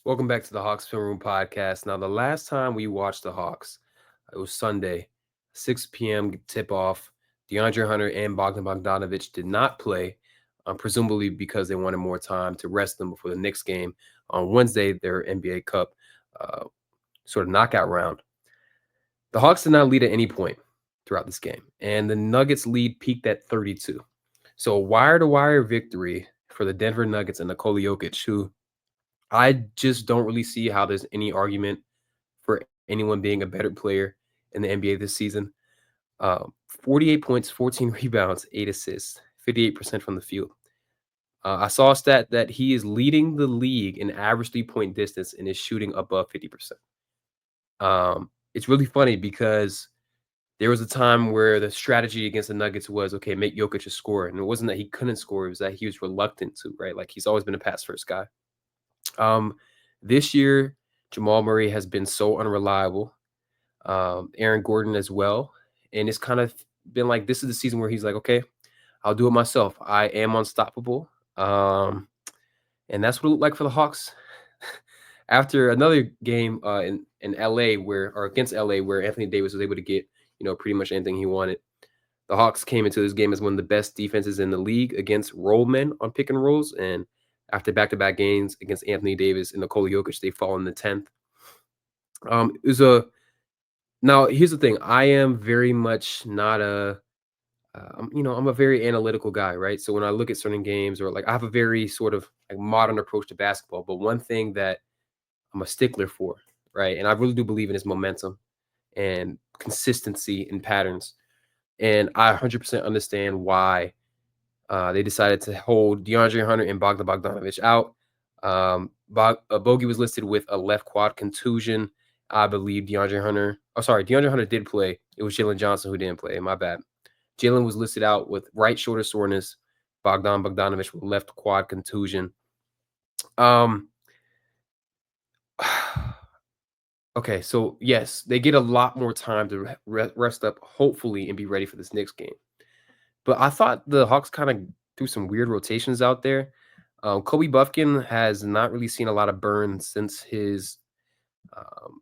Welcome back to the Hawks Film Room podcast. Now, the last time we watched the Hawks, it was Sunday, 6 p.m. tip off. DeAndre Hunter and Bogdan Bogdanovic did not play, presumably because they wanted more time to rest them before the Knicks game on Wednesday, their NBA Cup uh, sort of knockout round. The Hawks did not lead at any point throughout this game, and the Nuggets lead peaked at 32. So, a wire to wire victory for the Denver Nuggets and Nikola Jokic, who I just don't really see how there's any argument for anyone being a better player in the NBA this season. 48 points, 14 rebounds, 8 assists, 58% from the field. I saw a stat that he is leading the league in average 3 point distance and is shooting above 50%. It's really funny because there was a time where the strategy against the Nuggets was okay, make Jokic a scorer. And it wasn't that he couldn't score, it was that he was reluctant to, right? Like he's always been a pass first guy. Um, this year, Jamal Murray has been so unreliable. Aaron Gordon as well. And it's kind of been like this is the season where he's like, okay, I'll do it myself. I am unstoppable. And that's what it looked like for the Hawks after another game in LA where or against LA where Anthony Davis was able to get, pretty much anything he wanted. The Hawks came into this game as one of the best defenses in the league against roll men on pick and rolls. And after back-to-back games against Anthony Davis and Nikola Jokic, they fall in the 10th. It was a Now, here's the thing. I am very much not I'm a very analytical guy, right? So when I look at certain games or like I have a very sort of like modern approach to basketball, but one thing that I'm a stickler for, right? And I really do believe in is momentum and consistency and patterns. And I 100% understand why they decided to hold DeAndre Hunter and Bogdan Bogdanovic out. Bogey was listed with a left quad contusion. I believe DeAndre Hunter did play. It was Jalen Johnson who didn't play. My bad. Jalen was listed out with right shoulder soreness. Bogdan Bogdanovic with left quad contusion. Um, okay, so yes, they get a lot more time to rest up, hopefully, and be ready for this next game. But I thought the Hawks kind of threw some weird rotations out there. Kobe Buffkin has not really seen a lot of burn since his, um,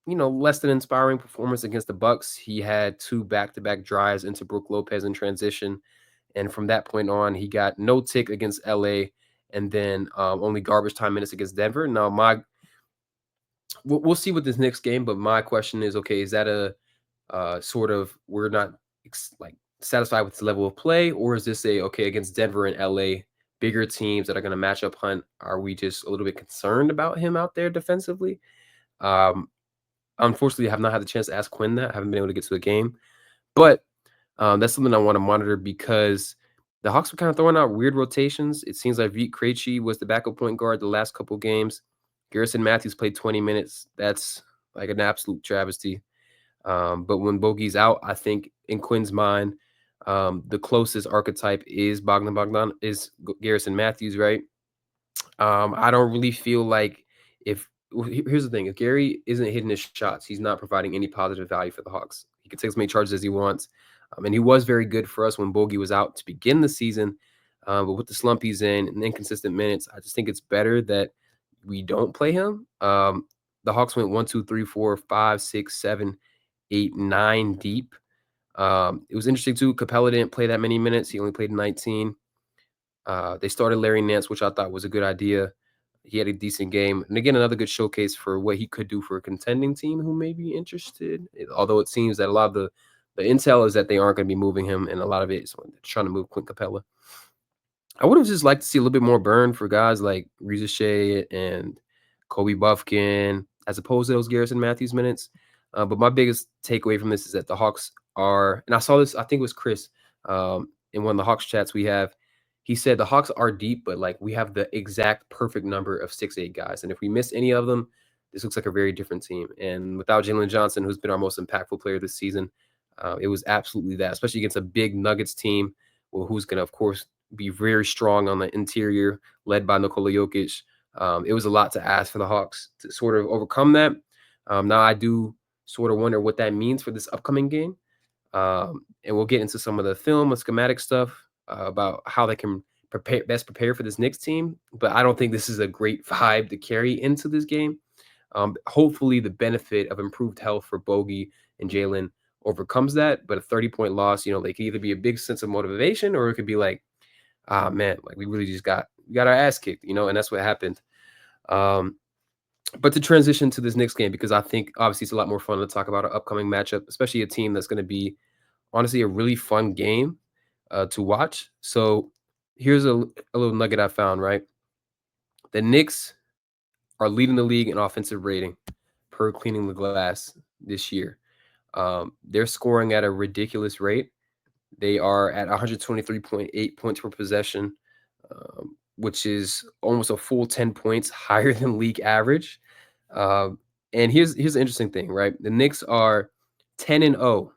less than inspiring performance against the Bucks. He had two back-to-back drives into Brook Lopez in transition, and from that point on, he got no tick against LA, and then only garbage time minutes against Denver. Now, we'll see with this next game, but my question is, okay, is that a sort of we're not like satisfied with his level of play, or is this a okay against Denver and LA, bigger teams that are going to match up Hunt? Are we just a little bit concerned about him out there defensively? Um, Unfortunately, I have not had the chance to ask Quinn that. I haven't been able to get to the game, but that's something I want to monitor because the Hawks were kind of throwing out weird rotations. It seems like Vit Krejci was the backup point guard the last couple games. Garrison Matthews played 20 minutes. That's like an absolute travesty. But when Bogey's out, I think in Quinn's mind, the closest archetype is Garrison Matthews, right? I don't really feel like here's the thing: if Gary isn't hitting his shots, he's not providing any positive value for the Hawks. He can take as many charges as he wants, and he was very good for us when Bogey was out to begin the season. But with the slump he's in and inconsistent minutes, I just think it's better that we don't play him. The Hawks went 1, 2, 3, 4, 5, 6, 7, 8, 9 deep. It was interesting too. Capella didn't play that many minutes; he only played 19. They started Larry Nance, which I thought was a good idea. He had a decent game. And again, another good showcase for what he could do for a contending team who may be interested. Although it seems that a lot of the intel is that they aren't going to be moving him, and a lot of it is trying to move Clint Capella. I would have just liked to see a little bit more burn for guys like Reza Shea and Kobe Buffkin, as opposed to those Garrison Matthews minutes. But my biggest takeaway from this is that the Hawks are, and I saw this, I think it was Chris in one of the Hawks chats we have. He said the Hawks are deep, but like we have the exact perfect number of 6'8" guys. And if we miss any of them, this looks like a very different team. And without Jalen Johnson, who's been our most impactful player this season, it was absolutely that, especially against a big Nuggets team, who's going to, of course, be very strong on the interior, led by Nikola Jokic. It was a lot to ask for the Hawks to sort of overcome that. Now, I do sort of wonder what that means for this upcoming game. And we'll get into some of the film and schematic stuff about how they can best prepared for this Knicks team, but I don't think this is a great vibe to carry into this game. Hopefully, the benefit of improved health for Bogey and Jalen overcomes that. But a 30-point loss, they could either be a big sense of motivation, or it could be like, ah, man, like we really just got our ass kicked, and that's what happened. But to transition to this Knicks game, because I think obviously it's a lot more fun to talk about an upcoming matchup, especially a team that's going to be honestly a really fun game to watch. So here's a little nugget I found, right? The Knicks are leading the league in offensive rating per cleaning the glass this year. They're scoring at a ridiculous rate. They are at 123.8 points per possession, which is almost a full 10 points higher than league average. And here's the interesting thing, right? The Knicks are 10-0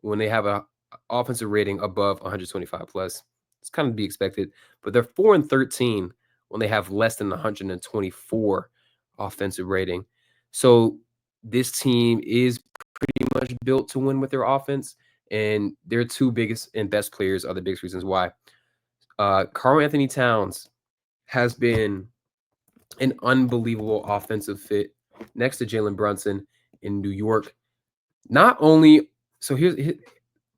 when they have a offensive rating above 125 plus. It's kind of to be expected, but they're 4-13 when they have less than 124 offensive rating. So this team is pretty much built to win with their offense, and their two biggest and best players are the biggest reasons why. Karl-Anthony Towns has been an unbelievable offensive fit next to Jalen Brunson in New York. Not only are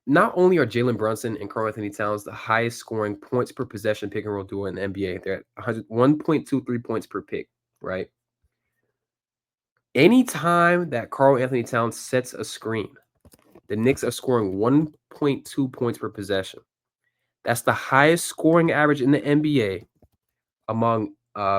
Jalen Brunson and Karl-Anthony Towns the highest scoring points per possession pick and roll duo in the NBA. They're at 1.23 points per pick, right? Anytime that Karl-Anthony Towns sets a screen, the Knicks are scoring 1.2 points per possession. That's the highest scoring average in the NBA among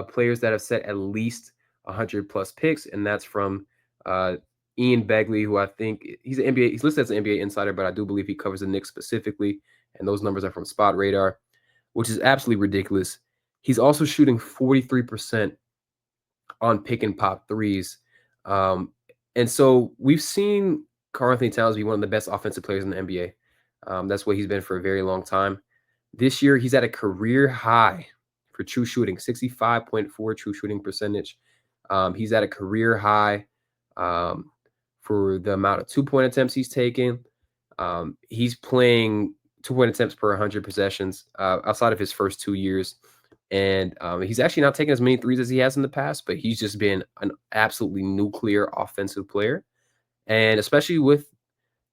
players that have set at least 100 plus picks, and that's from Ian Begley, who I think he's listed as an NBA insider, but I do believe he covers the Knicks specifically, and those numbers are from Spot Radar, which is absolutely ridiculous. He's also shooting 43% on pick and pop threes, and so we've seen Karl-Anthony Towns be one of the best offensive players in the NBA. That's what he's been for a very long time. This year, he's at a career high for true shooting, 65.4 true shooting percentage. He's at a career high for the amount of 2-point attempts he's taken. He's playing 2-point attempts per 100 possessions outside of his first 2 years. And he's actually not taking as many threes as he has in the past, but he's just been an absolutely nuclear offensive player. And especially with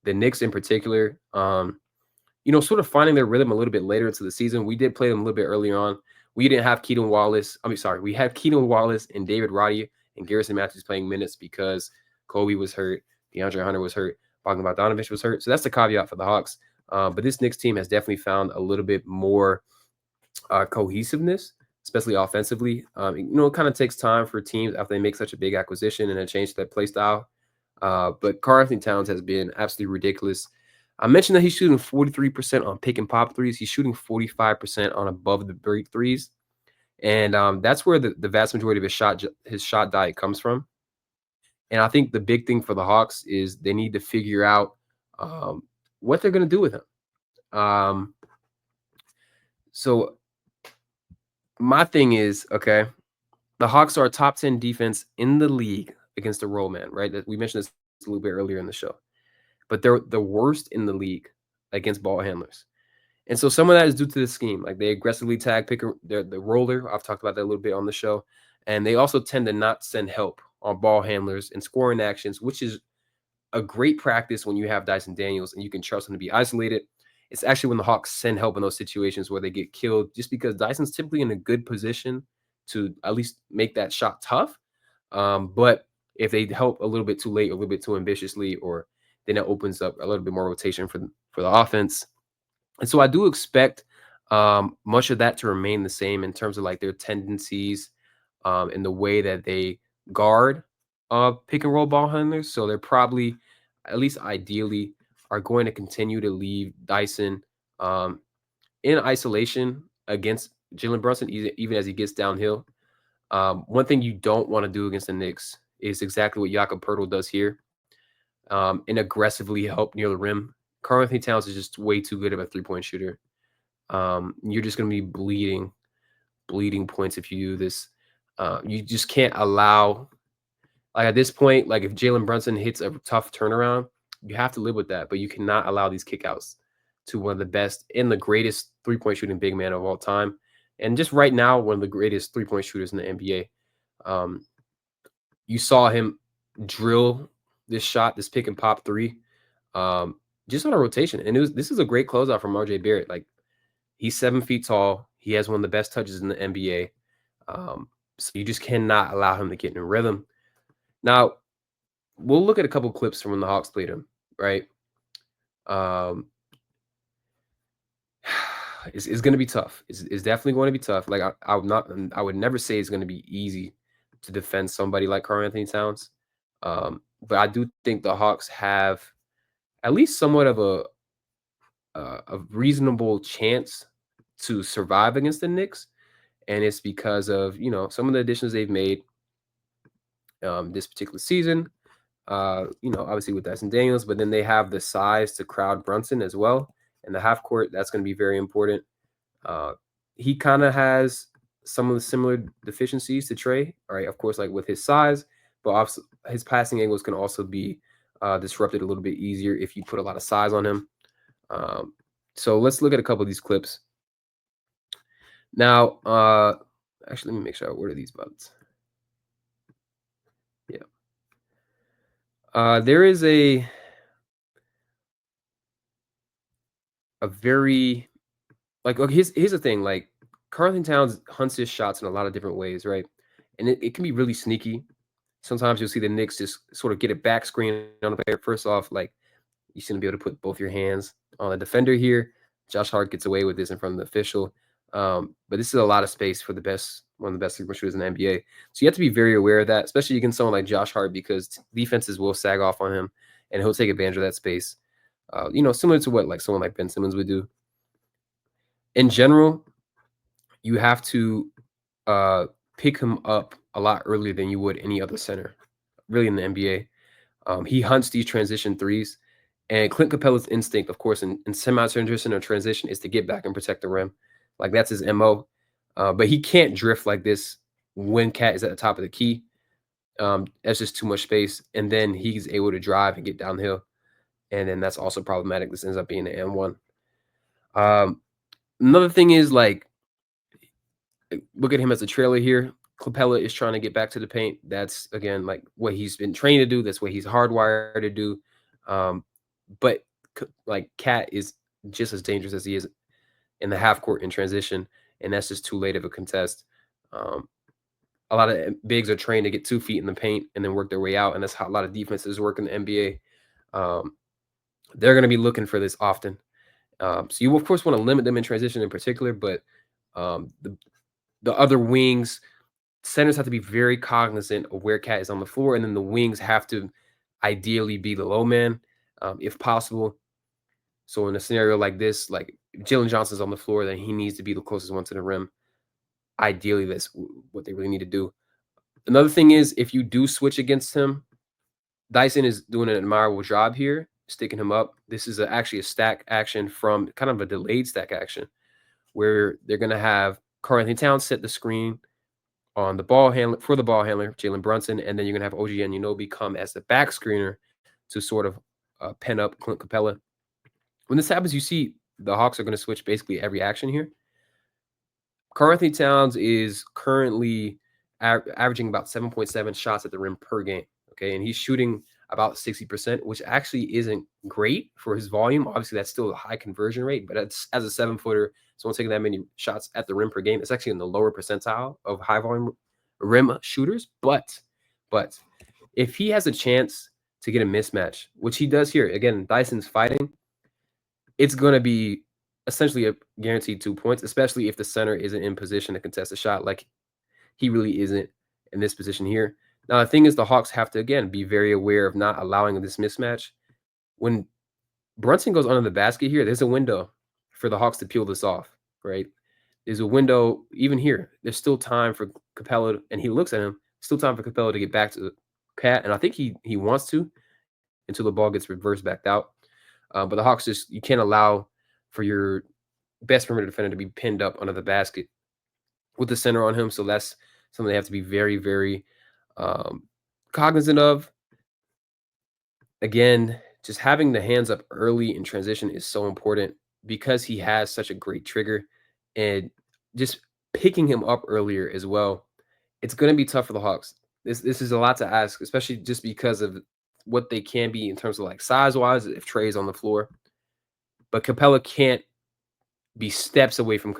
the Knicks in particular, sort of finding their rhythm a little bit later into the season. We did play them a little bit earlier on. We didn't have Keaton Wallace. We had Keaton Wallace and David Roddy and Garrison Matthews playing minutes because Kobe was hurt, DeAndre Hunter was hurt, Bogdan was hurt. So that's the caveat for the Hawks. But this Knicks team has definitely found a little bit more cohesiveness, especially offensively. It kind of takes time for teams after they make such a big acquisition and a change to their play style. But Karl-Anthony Towns has been absolutely ridiculous. I mentioned that he's shooting 43% on pick and pop threes. He's shooting 45% on above the break threes. And that's where the vast majority of his shot diet comes from. And I think the big thing for the Hawks is they need to figure out what they're going to do with him. So my thing is, okay, the Hawks are a top 10 defense in the league against the roll man, right? We mentioned this a little bit earlier in the show. But they're the worst in the league against ball handlers. And so some of that is due to the scheme. Like they aggressively tag the roller. I've talked about that a little bit on the show. And they also tend to not send help on ball handlers and scoring actions, which is a great practice when you have Dyson Daniels and you can trust him to be isolated. It's actually when the Hawks send help in those situations where they get killed, just because Dyson's typically in a good position to at least make that shot tough. But if they help a little bit too late, or a little bit too ambitiously, or then it opens up a little bit more rotation for the offense. And so I do expect much of that to remain the same in terms of like their tendencies and the way that they guard pick and roll ball handlers. So they're probably, at least ideally, are going to continue to leave Dyson in isolation against Jalen Brunson, even as he gets downhill. One thing you don't want to do against the Knicks is exactly what Jakob Poeltl does here. And aggressively help near the rim. Karl-Anthony Towns is just way too good of a three-point shooter. You're just going to be bleeding points if you do this. You just can't allow, like at this point, like if Jalen Brunson hits a tough turnaround, you have to live with that, but you cannot allow these kickouts to one of the best and the greatest three-point shooting big man of all time. and just right now, one of the greatest three-point shooters in the NBA. Um, you saw him drill this shot, this pick and pop three, um, just on a rotation. And this is a great closeout from RJ Barrett. Like, he's 7 feet tall. He has one of the best touches in the NBA. So you just cannot allow him to get in rhythm. Now, we'll look at a couple clips from when the Hawks played him, right? Um, it's going to be tough. It's definitely going to be tough. Like, I would never say it's going to be easy to defend somebody like Karl Anthony Towns. But I do think the Hawks have at least somewhat of a reasonable chance to survive against the Knicks, and it's because of some of the additions they've made this particular season. Obviously with Dyson Daniels, but then they have the size to crowd Brunson as well, and the half court that's going to be very important. Uh, he kind of has some of the similar deficiencies to Trey, right? Of course, like with his size, but also his passing angles can also be disrupted a little bit easier if you put a lot of size on him. So let's look at a couple of these clips. Now, actually, let me make sure I order these buttons. Yeah. There is a very okay, here's the thing, like, Carlton Towns hunts his shots in a lot of different ways, right? And it can be really sneaky. Sometimes you'll see the Knicks just sort of get a back screen on the player. First off, like, you shouldn't be able to put both your hands on a defender here. Josh Hart gets away with this in front of the official. But this is a lot of space for one of the best three-point shooters in the NBA. So you have to be very aware of that, especially against someone like Josh Hart, because defenses will sag off on him and he'll take advantage of that space. Similar to what like someone like Ben Simmons would do. In general, you have to pick him up a lot earlier than you would any other center, really, in the NBA. He hunts these transition threes, and Clint Capella's instinct, of course, in semi-transition or transition, is to get back and protect the rim. Like, that's his MO. But he can't drift like this when Cat is at the top of the key. That's just too much space, and then he's able to drive and get downhill, and then that's also problematic. This ends up being an M1. Another thing is, like, look at him as a trailer here. Capella is trying to get back to the paint. That's, again, like what he's been trained to do. That's what he's hardwired to do. But like, Cat is just as dangerous as he is in the half court in transition, and that's just too late of a contest. A lot of bigs are trained to get 2 feet in the paint and then work their way out, and that's how a lot of defenses work in the NBA. They're going to be looking for this often. So you, of course, want to limit them in transition in particular, but the other wings, centers have to be very cognizant of where Cat is on the floor, and then the wings have to ideally be the low man, if possible. So in a scenario like this, like if Jalen Johnson's on the floor, then he needs to be the closest one to the rim. Ideally, that's what they really need to do. Another thing is, if you do switch against him, Dyson is doing an admirable job here, sticking him up. This is actually a stack action from kind of a delayed stack action, where they're going to have Karl Anthony Towns set the screen on the ball handler Jalen Brunson, and then you're gonna have OG Anunoby come as the back screener to sort of pen up Clint Capella. When this happens, you see the Hawks are going to switch basically every action here. Karl Anthony Towns is currently averaging about 7.7 shots at the rim per game. Okay, and he's shooting about 60%, which actually isn't great for his volume. Obviously, that's still a high conversion rate, but as a 7-footer, someone taking that many shots at the rim per game, it's actually in the lower percentile of high volume rim shooters. But if he has a chance to get a mismatch, which he does here, again, Dyson's fighting, it's going to be essentially a guaranteed 2 points, especially if the center isn't in position to contest a shot, like he really isn't in this position here. Now, the thing is, the Hawks have to, again, be very aware of not allowing this mismatch. When Brunson goes under the basket here, there's a window for the Hawks to peel this off, right? There's a window even here. There's still time for Capella, and he looks at him, still time for Capella to get back to Cat, and I think he wants to until the ball gets reversed back out. But the Hawks you can't allow for your best perimeter defender to be pinned up under the basket with the center on him. So that's something they have to be very, very cognizant of. Again, just having the hands up early in transition is so important because he has such a great trigger. And just picking him up earlier as well. It's going to be tough for the Hawks. This is a lot to ask, especially just because of what they can be in terms of like size wise if Trey's on the floor. But Capella can't be steps away from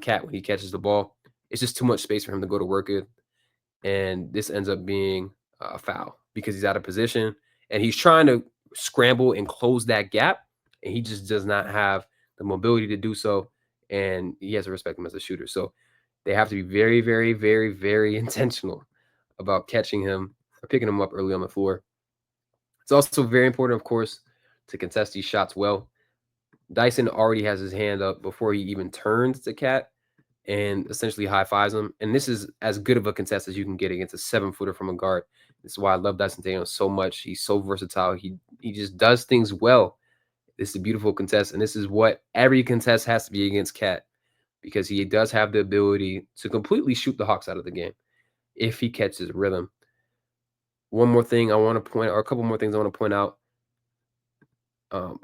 Cat when he catches the ball. It's just too much space for him to go to work with, and this ends up being a foul because he's out of position and he's trying to scramble and close that gap, and he just does not have the mobility to do so, and he has to respect him as a shooter. So they have to be very, very, very, very intentional about catching him or picking him up early on the floor. It's also very important, of course, to contest these shots well. Dyson already has his hand up before he even turns to Cat and essentially high fives him. And this is as good of a contest as you can get against a 7-footer from a guard. This is why I love Dyson Daniels so much. He's so versatile. He just does things well. This is a beautiful contest, and this is what every contest has to be against Cat, because he does have the ability to completely shoot the Hawks out of the game if he catches rhythm. One more thing I want to point out, or a couple more things I want to point out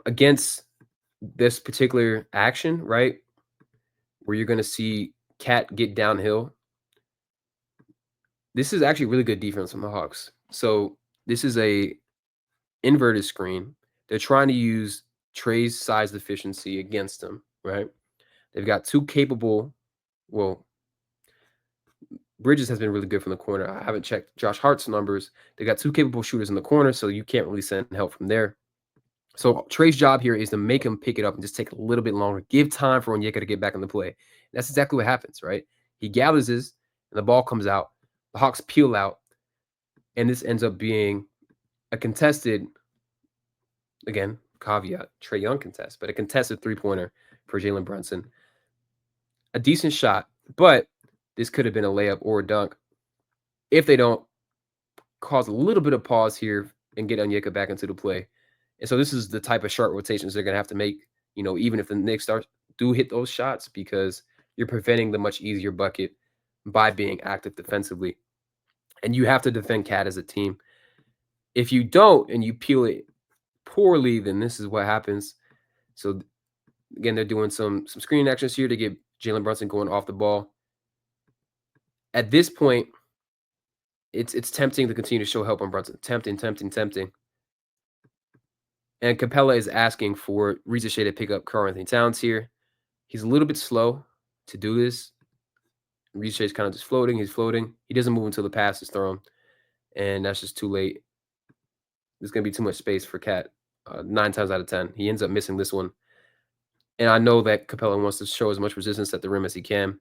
against this particular action, right, where you're going to see Cat get downhill. This is actually really good defense from the Hawks. So this is a inverted screen. They're trying to use Trey's size deficiency against him, right? They've got two capable, well, Bridges has been really good from the corner. I haven't checked Josh Hart's numbers. They got two capable shooters in the corner, so you can't really send help from there. So Trey's job here is to make him pick it up and just take a little bit longer. Give time for Onyeka to get back in the play. That's exactly what happens, right? He gathers his, and the ball comes out. The Hawks peel out, and this ends up being a contested, again, caveat, Trae Young contest, but a contested three-pointer for Jalen Brunson. A decent shot, but this could have been a layup or a dunk if they don't cause a little bit of pause here and get Onyeka back into the play. And so this is the type of short rotations they're going to have to make, even if the Knicks do hit those shots, because you're preventing the much easier bucket by being active defensively. And you have to defend Cat as a team. If you don't and you peel it poorly, then this is what happens. So again, they're doing some screening actions here to get Jalen Brunson going off the ball. At this point, it's tempting to continue to show help on Brunson. Tempting. And Capella is asking for Ricochet to pick up Karl-Anthony Towns here. He's a little bit slow to do this. Ricochet's kind of just floating. He's floating. He doesn't move until the pass is thrown, and that's just too late. There's going to be too much space for Cat 9 times out of 10. He ends up missing this one. And I know that Capella wants to show as much resistance at the rim as he can.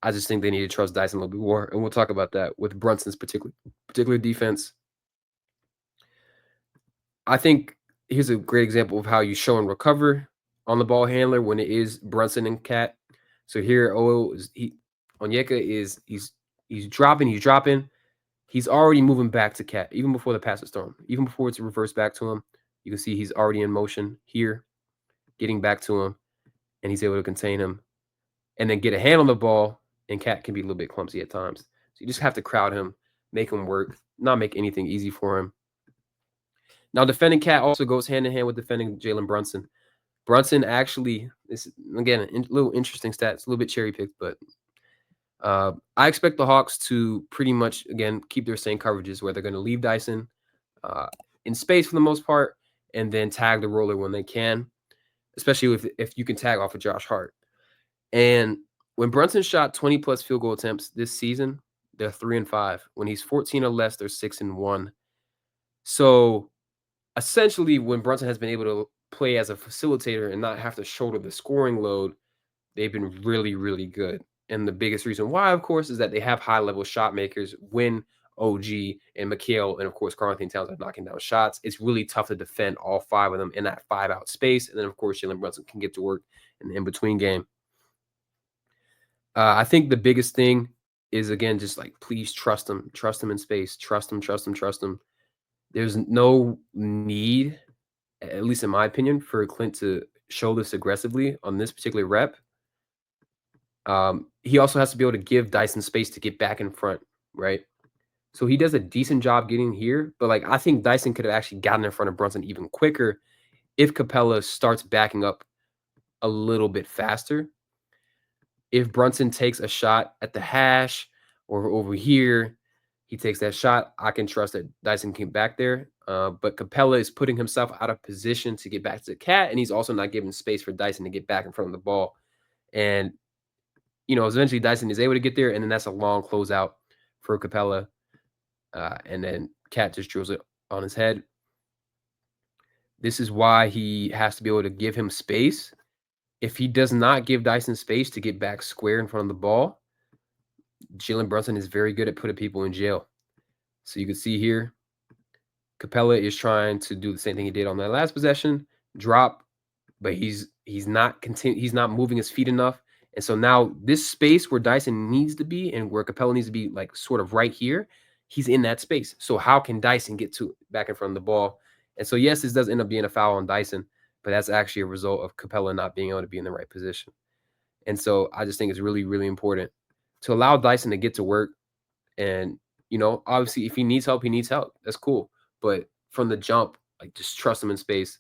I just think they need to trust Dyson a little bit more, and we'll talk about that with Brunson's particular defense. I think here's a great example of how you show and recover on the ball handler when it is Brunson and Cat. So here, Onyeka is he's dropping. He's already moving back to Cat, even before the pass is thrown, even before it's reversed back to him. You can see he's already in motion here, getting back to him, and he's able to contain him and then get a hand on the ball, and Cat can be a little bit clumsy at times. So you just have to crowd him, make him work, not make anything easy for him. Now, defending Cat also goes hand in hand with defending Jalen Brunson. Brunson actually, this again, a little interesting stats, a little bit cherry picked, but I expect the Hawks to pretty much, again, keep their same coverages where they're going to leave Dyson in space for the most part and then tag the roller when they can, especially if you can tag off of Josh Hart. And when Brunson shot 20-plus field goal attempts this season, they're 3-5. When he's 14 or less, they're 6-1. So essentially, when Brunson has been able to play as a facilitator and not have to shoulder the scoring load, they've been really, really good. And the biggest reason why, of course, is that they have high-level shot makers when OG and Mikhail and, of course, Karl-Anthony Towns are knocking down shots. It's really tough to defend all 5 of them in that 5-out space. And then, of course, Jalen Brunson can get to work in the in-between game. I think the biggest thing is, again, just like, please trust him. Trust him in space. Trust him. There's no need, at least in my opinion, for Clint to show this aggressively on this particular rep. He also has to be able to give Dyson space to get back in front, right? So he does a decent job getting here, but I think Dyson could have actually gotten in front of Brunson even quicker if Capella starts backing up a little bit faster. if Brunson takes a shot at the hash or over here, he takes that shot, I can trust that Dyson can get back there. But Capella is putting himself out of position to get back to the cat, and he's also not giving space for Dyson to get back in front of the ball. And eventually Dyson is able to get there, and then that's a long closeout for Capella. And then Cat just drills it on his head. This is why he has to be able to give him space. If he does not give Dyson space to get back square in front of the ball, Jalen Brunson is very good at putting people in jail. So you can see here, Capella is trying to do the same thing he did on that last possession, drop, but he's not moving his feet enough. And so now this space where Dyson needs to be and where Capella needs to be, like sort of right here, he's in that space. So how can Dyson get to back in front of the ball? And so yes, this does end up being a foul on Dyson, but that's actually a result of Capella not being able to be in the right position. And so I just think it's really, really important to allow Dyson to get to work. And, obviously if he needs help, he needs help. That's cool. But from the jump, like just trust him in space.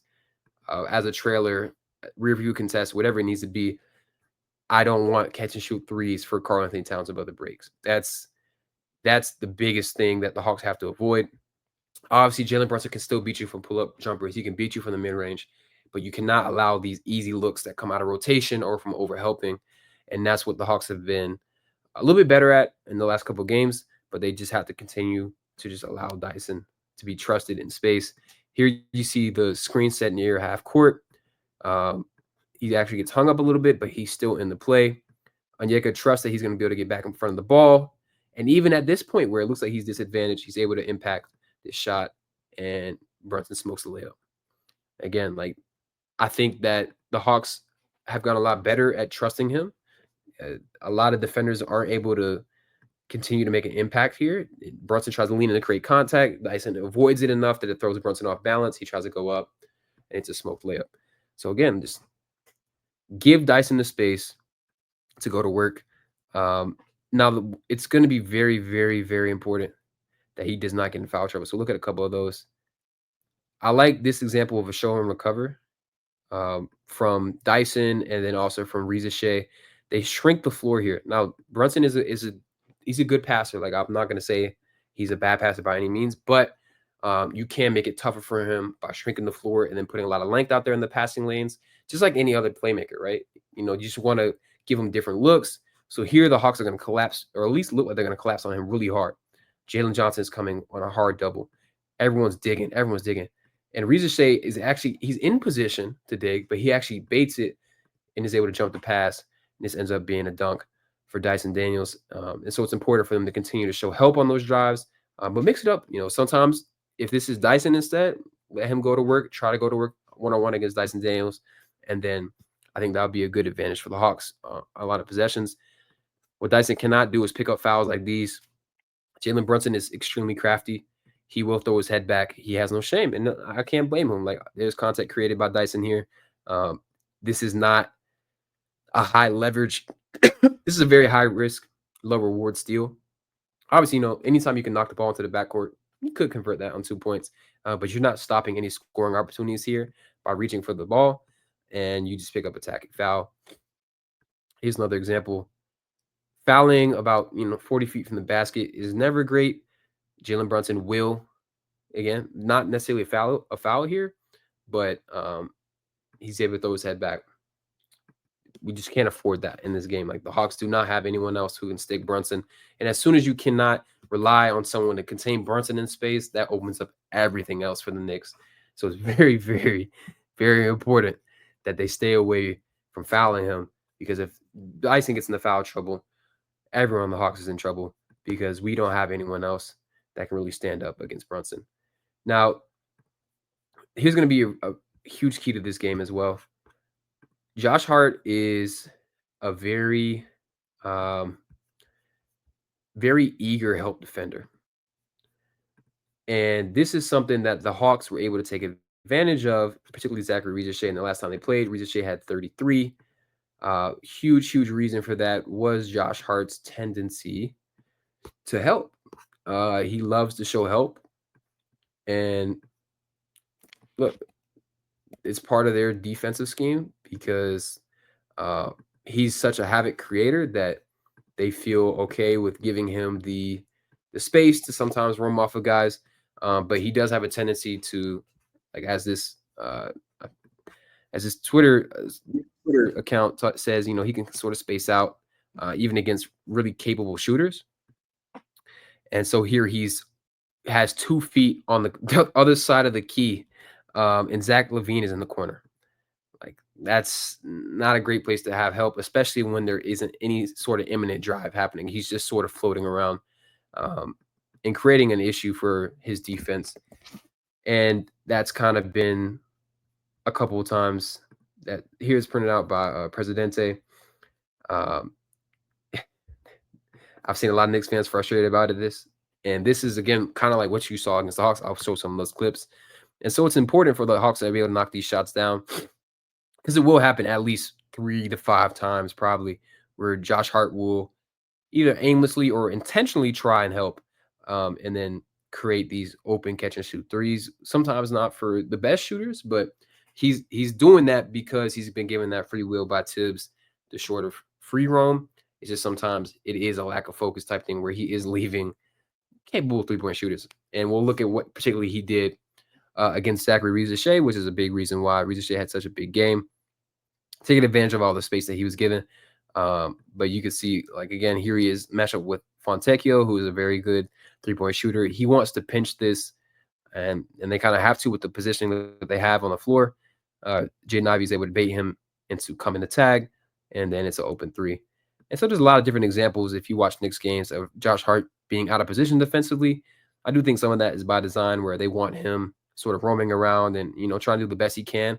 As a trailer, rear view contest, whatever it needs to be. I don't want catch and shoot threes for Karl-Anthony Towns above the breaks. That's the biggest thing that the Hawks have to avoid. Obviously, Jalen Brunson can still beat you from pull-up jumpers. He can beat you from the mid-range, but you cannot allow these easy looks that come out of rotation or from overhelping. And that's what the Hawks have been a little bit better at in the last couple of games, but they just have to continue to just allow Dyson to be trusted in space. Here you see the screen set near half court. He actually gets hung up a little bit, but he's still in the play. NYK trusts that he's going to be able to get back in front of the ball. And even at this point where it looks like he's disadvantaged, he's able to impact this shot, and Brunson smokes the layup. Again, I think that the Hawks have gotten a lot better at trusting him. A lot of defenders aren't able to continue to make an impact here. Brunson tries to lean in to create contact. Dyson avoids it enough that it throws Brunson off balance. He tries to go up, and it's a smoked layup. So again, just give Dyson the space to go to work. Now, it's going to be very, very, very important that he does not get in foul trouble. So look at a couple of those. I like this example of a show and recover from Dyson, and then also from Reza Shea. They shrink the floor here. Now, Brunson he's a good passer. Like, I'm not going to say he's a bad passer by any means, but you can make it tougher for him by shrinking the floor and then putting a lot of length out there in the passing lanes, just like any other playmaker, right? You just want to give him different looks. So here the Hawks are going to collapse, or at least look like they're going to collapse on him really hard. Jalen Johnson is coming on a hard double. Everyone's digging. And Reza Shea he's in position to dig, but he actually baits it and is able to jump the pass. And this ends up being a dunk for Dyson Daniels. And so it's important for them to continue to show help on those drives, but mix it up. Sometimes if this is Dyson instead, let him go to work, try to go to work one-on-one against Dyson Daniels. And then I think that would be a good advantage for the Hawks. A lot of possessions. What Dyson cannot do is pick up fouls like these. Jalen Brunson is extremely crafty. He will throw his head back. He has no shame, and I can't blame him. Like, there's contact created by Dyson here. This is not a high leverage. This is a very high risk, low reward steal. Obviously, anytime you can knock the ball into the backcourt, you could convert that on 2 points, but you're not stopping any scoring opportunities here by reaching for the ball, and you just pick up attacking foul. Here's another example. Fouling about 40 feet from the basket is never great. Jalen Brunson will, again, not necessarily a foul here, but he's able to throw his head back. We just can't afford that in this game. Like, the Hawks do not have anyone else who can stick Brunson. And as soon as you cannot rely on someone to contain Brunson in space, that opens up everything else for the Knicks. So it's very, very, very important that they stay away from fouling him, because if Dyson gets in the foul trouble, everyone on the Hawks is in trouble, because we don't have anyone else that can really stand up against Brunson. Now, here's going to be a huge key to this game as well. Josh Hart is a very, very eager help defender. And this is something that the Hawks were able to take advantage of, particularly Zachary Reza Shea. And the last time they played, Reza Shea had 33. Huge reason for that was Josh Hart's tendency to help. He loves to show help. And look, it's part of their defensive scheme, because he's such a havoc creator that they feel okay with giving him the space to sometimes roam off of guys. But he does have a tendency to, like, as his Twitter account says, he can sort of space out even against really capable shooters. And so here has 2 feet on the other side of the key, and Zach LaVine is in the corner. Like, that's not a great place to have help, especially when there isn't any sort of imminent drive happening. He's just sort of floating around, and creating an issue for his defense. And that's kind of been a couple of times that here's printed out by Presidente. Um, I've seen a lot of Knicks fans frustrated about this. And this is, again, kind of like what you saw against the Hawks. I'll show some of those clips. And so it's important for the Hawks to be able to knock these shots down, because it will happen at least 3 to 5 times probably, where Josh Hart will either aimlessly or intentionally try and help, and then create these open catch and shoot threes. Sometimes not for the best shooters, but he's doing that because he's been given that free will by Tibbs, the short of free roam. It's just sometimes it is a lack of focus type thing where he is leaving capable 3-point shooters. And we'll look at what particularly he did against Zachary Riza-Shea, which is a big reason why Riza-Shea had such a big game, taking advantage of all the space that he was given. But you can see, like, again, here he is matched up with Fontecchio, who is a very good 3-point shooter. He wants to pinch this, and they kind of have to with the positioning that they have on the floor. Jaden Ivey is able to bait him into coming to tag, and then it's an open 3. And so there's a lot of different examples if you watch Knicks games of Josh Hart being out of position defensively. I do think some of that is by design, where they want him sort of roaming around and, trying to do the best he can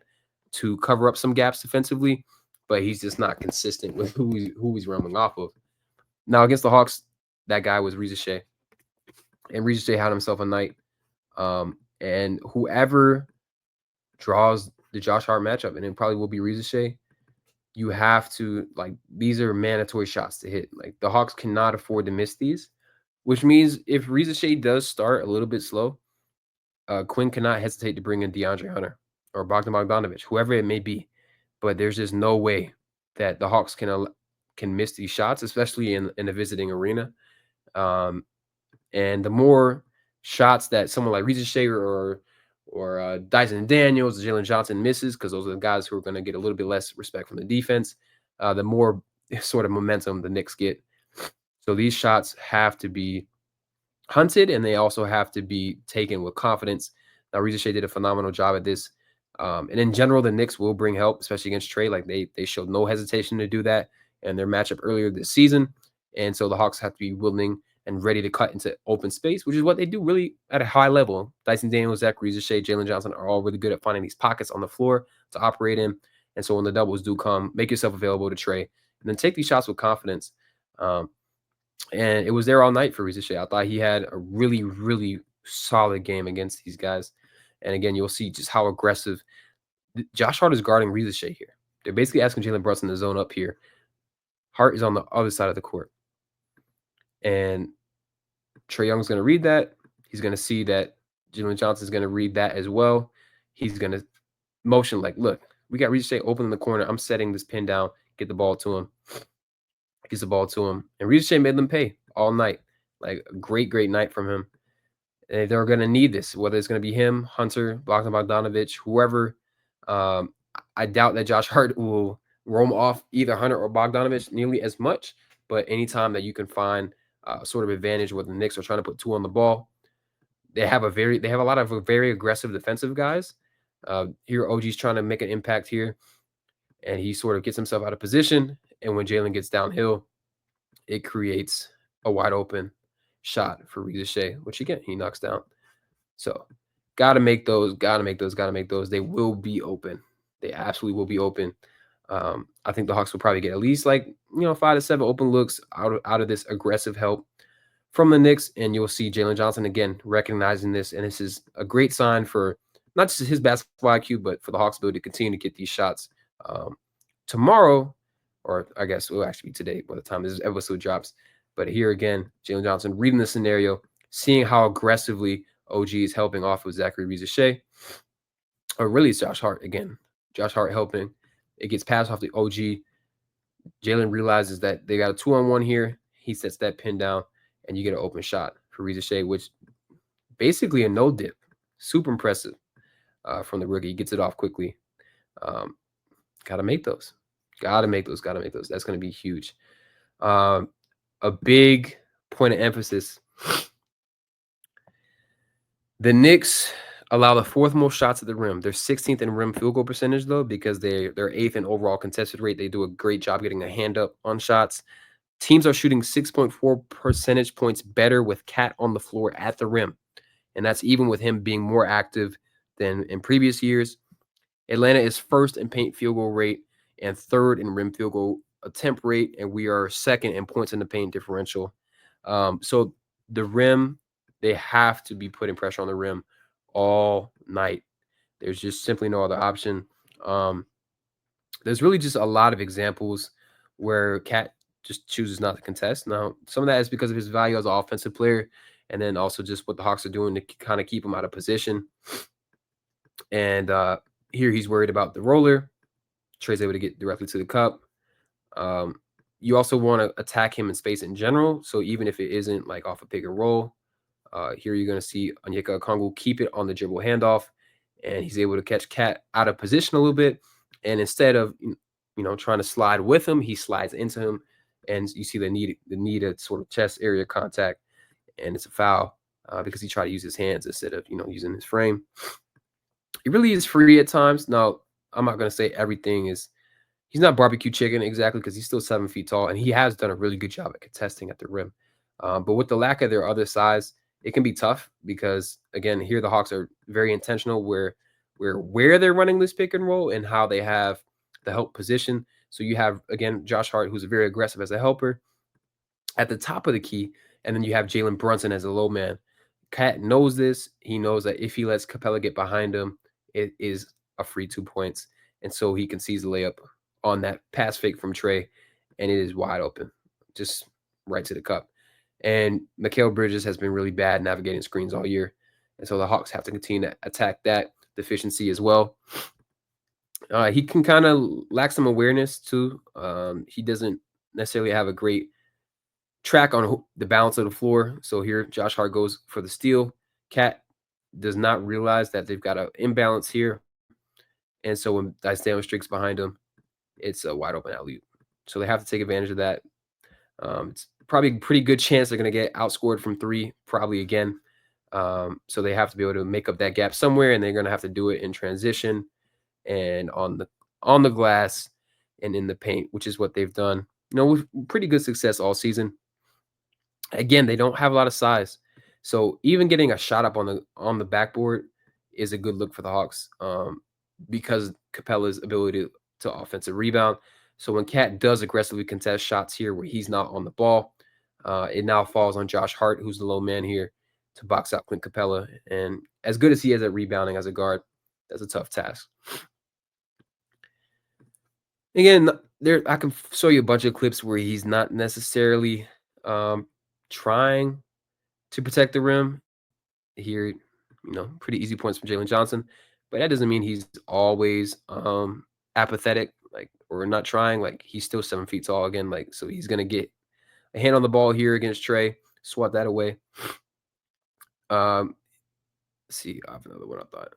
to cover up some gaps defensively, but he's just not consistent with who he's roaming off of. Now, against the Hawks, that guy was Riza-Shea, and Riza-Shea had himself a night. And whoever draws the Josh Hart matchup, and it probably will be Riza-Shea, you have to, like, these are mandatory shots to hit. Like, the Hawks cannot afford to miss these, which means if Riza-Shea does start a little bit slow, Quinn cannot hesitate to bring in DeAndre Hunter or Bogdan Bogdanovic, whoever it may be. But there's just no way that the Hawks can miss these shots, especially in a visiting arena. And the more shots that someone like Riza-Shea or Dyson Daniels, Jalen Johnson misses, because those are the guys who are going to get a little bit less respect from the defense, the more sort of momentum the Knicks get. So these shots have to be hunted, and they also have to be taken with confidence. Now, Riza-Shea did a phenomenal job at this. And in general, the Knicks will bring help, especially against Trey. Like, they showed no hesitation to do that in their matchup earlier this season. And so the Hawks have to be willing and ready to cut into open space, which is what they do really at a high level. Dyson Daniels, Zach Riza-Shea, Jalen Johnson are all really good at finding these pockets on the floor to operate in. And so when the doubles do come, make yourself available to Trey, and then take these shots with confidence. And it was there all night for Riza-Shea. I thought he had a really, really solid game against these guys. And again, you'll see just how aggressive Josh Hart is guarding Riza-Shea here. They're basically asking Jalen Brunson to zone up here. Hart is on the other side of the court. And Trae Young's going to read that. He's going to see that Jalen Johnson's going to read that as well. He's going to motion like, look, we got Riza-Shea open in the corner. I'm setting this pin down, get the ball to him. Gets the ball to him. And Riza-Shea made them pay all night. Like, a great, great night from him. And they're going to need this, whether it's going to be him, Hunter, Bogdan Bogdanovic, whoever. I doubt that Josh Hart will roam off either Hunter or Bogdanovic nearly as much. But anytime that you can find sort of advantage where the Knicks are trying to put 2 on the ball, they have a lot of very aggressive defensive guys. Here, OG's trying to make an impact here, and he sort of gets himself out of position. And when Jalen gets downhill, it creates a wide open shot for Riza-Shea, which again he knocks down. So gotta make those. They will be open. They absolutely will be open. I think the Hawks will probably get at least 5 to 7 open looks out of this aggressive help from the Knicks, and you'll see Jalen Johnson again recognizing this, and this is a great sign for not just his basketball IQ, but for the Hawks' ability to continue to get these shots tomorrow, or I guess it will actually be today by the time this episode drops. But here again, Jalen Johnson reading the scenario, seeing how aggressively OG is helping off with Zachary Riza-Shea, or really it's Josh Hart again. Josh Hart helping. It gets passed off to OG. Jalen realizes that they got a 2-on-1 here. He sets that pin down, and you get an open shot for Reza Shea, which basically a no dip. Super impressive from the rookie. He gets it off quickly. Um, gotta make those. Gotta make those. Gotta make those. That's going to be huge. A big point of emphasis. The Knicks allow the fourth most shots at the rim. They're 16th in rim field goal percentage, though, because they're eighth in overall contested rate. They do a great job getting a hand up on shots. Teams are shooting 6.4 percentage points better with Cat on the floor at the rim. And that's even with him being more active than in previous years. Atlanta is first in paint field goal rate and third in rim field goal attempt rate, and we are second in points in the paint differential. So the rim, they have to be putting pressure on the rim all night. There's just simply no other option. There's really just a lot of examples where Cat just chooses not to contest. Now, some of that is because of his value as an offensive player, and then also just what the Hawks are doing to kind of keep him out of position. And here he's worried about the roller. Trey's able to get directly to the cup. You also want to attack him in space in general. So even if it isn't like off a pick and roll, here you're going to see NYK Okongwu keep it on the dribble handoff, and he's able to catch Cat out of position a little bit. And instead of trying to slide with him, he slides into him, and you see the need of sort of chest area contact, and it's a foul because he tried to use his hands instead of using his frame. He really is free at times. Now, I'm not going to say everything is. He's not barbecue chicken exactly because he's still 7 feet tall, and he has done a really good job at contesting at the rim. But with the lack of their other size, it can be tough because, again, here the Hawks are very intentional where they're running this pick and roll and how they have the help position. So you have, again, Josh Hart, who's very aggressive as a helper at the top of the key, and then you have Jalen Brunson as a low man. Cat knows this. He knows that if he lets Capella get behind him, it is a free 2 points. And so he can seize the layup on that pass fake from Trey, and it is wide open, just right to the cup. And Mikal Bridges has been really bad navigating screens all year. And so the Hawks have to continue to attack that deficiency as well. He can kind of lack some awareness too. He doesn't necessarily have a great track on the balance of the floor. So here, Josh Hart goes for the steal. Cat does not realize that they've got an imbalance here. And so when Dice streaks behind him, it's a wide open alley-oop. So they have to take advantage of that. It's probably a pretty good chance they're going to get outscored from three, probably again. So they have to be able to make up that gap somewhere, and they're going to have to do it in transition and on the glass and in the paint, which is what they've done. With pretty good success all season. Again, they don't have a lot of size, so even getting a shot up on the backboard is a good look for the Hawks because Capella's ability to offensive rebound. So when Cat does aggressively contest shots here where he's not on the ball, it now falls on Josh Hart, who's the low man here, to box out Clint Capella. And as good as he is at rebounding as a guard, that's a tough task. Again, I can show you a bunch of clips where he's not necessarily trying to protect the rim. Here, pretty easy points from Jalen Johnson, but that doesn't mean he's always apathetic, or not trying. He's still 7 feet tall again, so he's gonna get a hand on the ball here against Trey, swat that away. Let's see, I have another one I thought.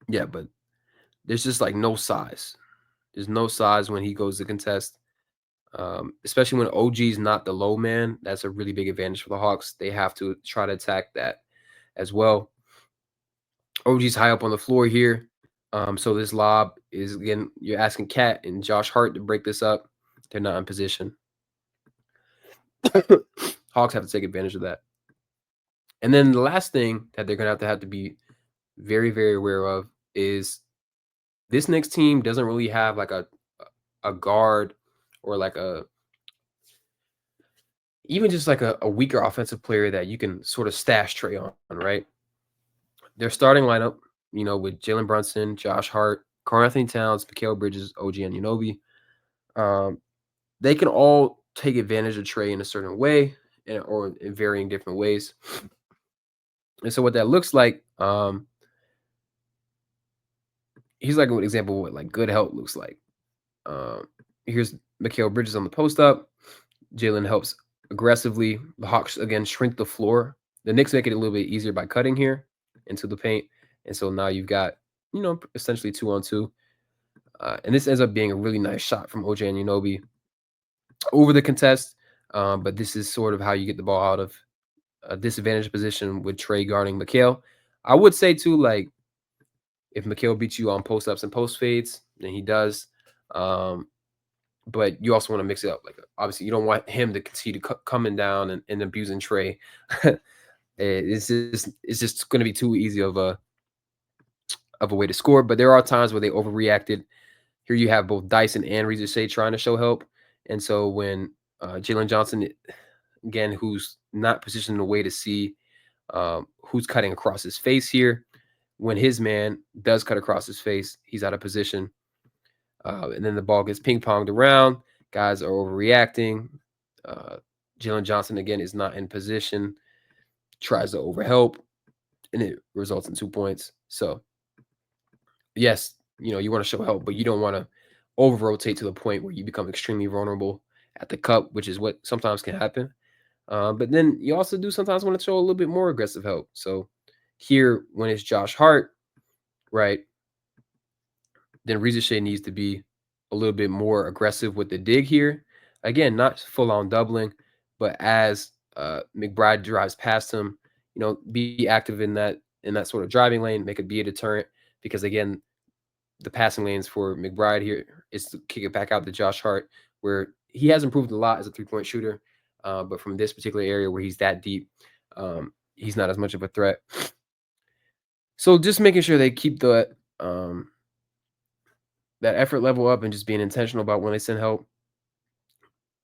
Yeah, but there's just no size. There's no size when he goes to contest. Especially when OG's not the low man. That's a really big advantage for the Hawks. They have to try to attack that as well. OG's high up on the floor here. So this lob is, again, you're asking Cat and Josh Hart to break this up. They're not in position. Hawks have to take advantage of that. And then the last thing that they're going to have to be very, very aware of is this Knicks team doesn't really have a guard or even just a weaker offensive player that you can sort of stash Trey on, right? Their starting lineup, with Jalen Brunson, Josh Hart, Karl-Anthony Towns, Mikal Bridges, OG Anunoby, they can all take advantage of Trey in a certain way or in varying different ways. And so what that looks like, here's like an example of what like good help looks like. Um, Here's Mikal Bridges on the post up. Jalen helps aggressively. The Hawks again shrink the floor. The Knicks make it a little bit easier by cutting here into the paint, and so now you've got essentially 2-on-2. And this ends up being a really nice shot from OJ Anunoby over the contest. But this is sort of how you get the ball out of a disadvantaged position with Trey guarding Mikal. I would say too, like if Mikal beats you on post ups and post fades, then he does. Um, but you also want to mix it up. Like obviously, you don't want him to continue to coming down and abusing Trey. It's just going to be too easy of a way to score. But there are times where they overreacted. Here you have both Dyson and Reza Shea trying to show help, and so when Jalen Johnson, again, who's not positioned in a way to see who's cutting across his face here, when his man does cut across his face, he's out of position. And then the ball gets ping ponged around. Guys are overreacting. Uh, Jalen Johnson, again, is not in position, tries to overhelp, and it results in 2 points. So, yes, you want to show help, but you don't want to over rotate to the point where you become extremely vulnerable at the cup, which is what sometimes can happen. But then you also do sometimes want to show a little bit more aggressive help. So, here, when it's Josh Hart, right, then Reza Shea needs to be a little bit more aggressive with the dig here. Again, not full on doubling, but as McBride drives past him, be active in that sort of driving lane, make it be a deterrent. Because again, the passing lanes for McBride here is to kick it back out to Josh Hart, where he has improved a lot as a 3-point shooter. But from this particular area where he's that deep, he's not as much of a threat. So just making sure they keep that effort level up and just being intentional about when they send help.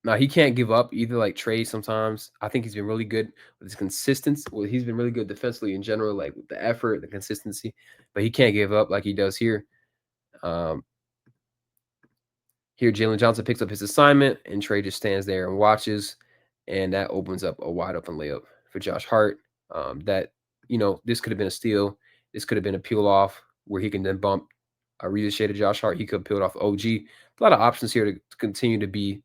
Now he can't give up either, like Trey. Sometimes I think he's been really good with his consistency. Well, he's been really good defensively in general, like with the effort, the consistency, but he can't give up like he does here. Um, Here, Jalen Johnson picks up his assignment, and Trey just stands there and watches, and that opens up a wide open layup for Josh Hart. This could have been a steal. This could have been a peel off where he can then bump a Reza Shea to Josh Hart. He could have peeled off OG. A lot of options here to continue to be,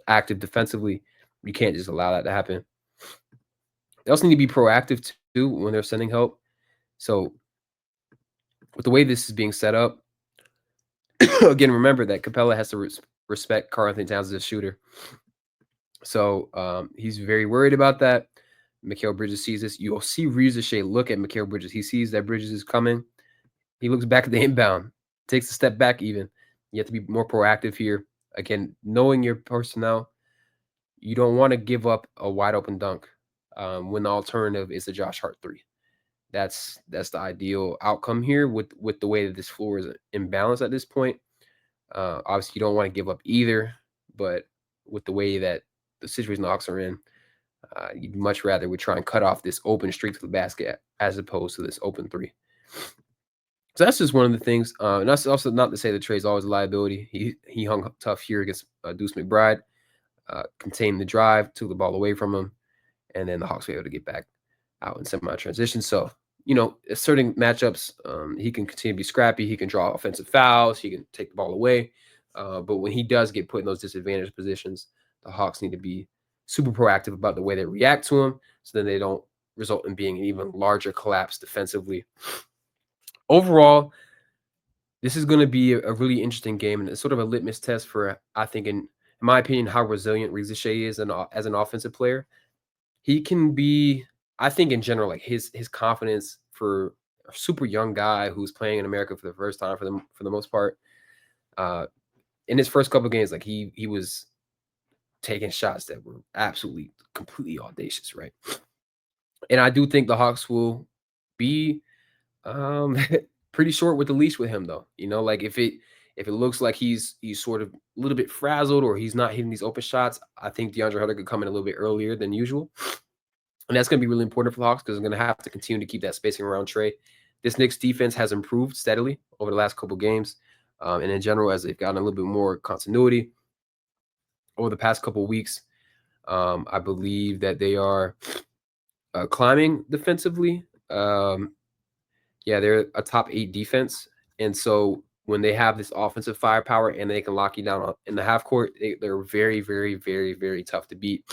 active defensively. You can't just allow that to happen. They also need to be proactive too when they're sending help. So, with the way this is being set up, again, remember that Capella has to respect Karl-Anthony Towns as a shooter. So he's very worried about that. Mikal Bridges sees this. You'll see Reza Shea look at Mikal Bridges. He sees that Bridges is coming. He looks back at the inbound, takes a step back even. You have to be more proactive here. Again, knowing your personnel, you don't want to give up a wide open dunk when the alternative is a Josh Hart 3. That's the ideal outcome here with the way that this floor is imbalanced at this point. Obviously, you don't want to give up either, but with the way that the situation the Hawks are in, you'd much rather would try and cut off this open streak to the basket as opposed to this open 3. So that's just one of the things. And that's also not to say that Trey's always a liability. He hung tough here against Deuce McBride, contained the drive, took the ball away from him, and then the Hawks were able to get back out in semi-transition. So, certain matchups, he can continue to be scrappy. He can draw offensive fouls. He can take the ball away. But when he does get put in those disadvantaged positions, the Hawks need to be super proactive about the way they react to him so then they don't result in being an even larger collapse defensively. Overall, this is going to be a really interesting game, and it's sort of a litmus test for, I think, in my opinion, how resilient Reza Shea is as an offensive player. He can be, I think, in general, like his confidence for a super young guy who's playing in America for the first time for the most part. In his first couple of games, like he was taking shots that were absolutely completely audacious, right? And I do think the Hawks will be pretty short with the leash with him, though. Like if it looks like he's sort of a little bit frazzled or he's not hitting these open shots, I think DeAndre Hunter could come in a little bit earlier than usual. And that's going to be really important for the Hawks because they're going to have to continue to keep that spacing around Trey. This Knicks defense has improved steadily over the last couple of games. And in general, as they've gotten a little bit more continuity over the past couple of weeks, I believe that they are climbing defensively. Yeah, they're a top 8 defense And so when they have this offensive firepower and they can lock you down in the half court, they're very, very, very, very tough to beat.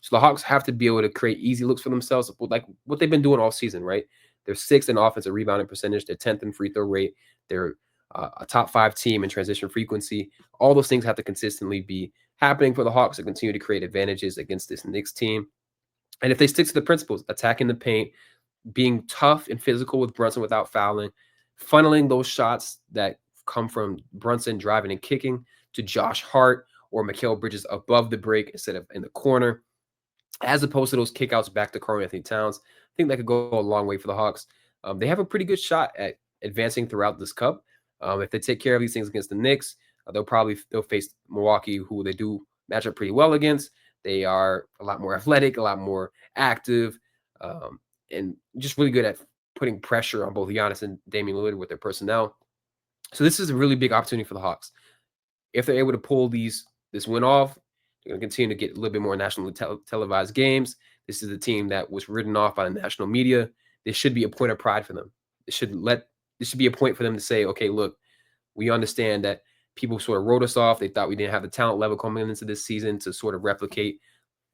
So the Hawks have to be able to create easy looks for themselves, like what they've been doing all season, right? They're sixth in offensive rebounding percentage. They're 10th in free throw rate. They're a top 5 team in transition frequency. All those things have to consistently be happening for the Hawks to continue to create advantages against this Knicks team. And if they stick to the principles, attacking the paint, being tough and physical with Brunson without fouling, funneling those shots that come from Brunson driving and kicking to Josh Hart or Mikal Bridges above the break instead of in the corner, as opposed to those kickouts back to Karl-Anthony Towns. I think that could go a long way for the Hawks. They have a pretty good shot at advancing throughout this cup. If they take care of these things against the Knicks, they'll face Milwaukee, who they do match up pretty well against. They are a lot more athletic, a lot more active, and just really good at putting pressure on both Giannis and Damian Lillard with their personnel. So this is a really big opportunity for the Hawks. If they're able to pull this win off, they're going to continue to get a little bit more nationally televised games. This is a team that was written off by the national media. This should be a point of pride for them. This should be a point for them to say, okay, look, we understand that people sort of wrote us off. They thought we didn't have the talent level coming into this season to sort of replicate,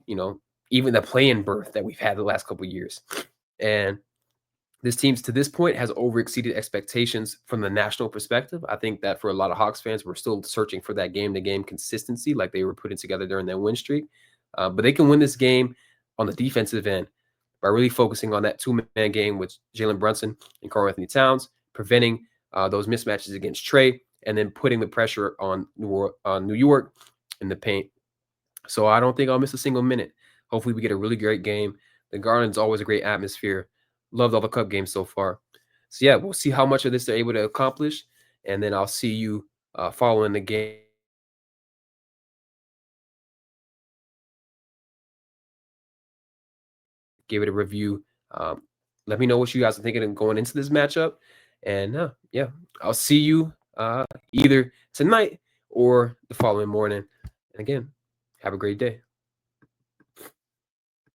even the play-in berth that we've had the last couple of years. And this team to this point has over-exceeded expectations from the national perspective. I think that for a lot of Hawks fans, we're still searching for that game-to-game consistency like they were putting together during that win streak. But they can win this game on the defensive end by really focusing on that two-man game with Jalen Brunson and Karl-Anthony Towns, preventing those mismatches against Trey, and then putting the pressure on New York in the paint. So I don't think I'll miss a single minute. Hopefully we get a really great game. The Garden's always a great atmosphere. Loved all the Cup games so far. So yeah, we'll see how much of this they're able to accomplish, and then I'll see you following the game. Give it a review. Let me know what you guys are thinking of going into this matchup, and yeah, I'll see you either tonight or the following morning. And again, have a great day.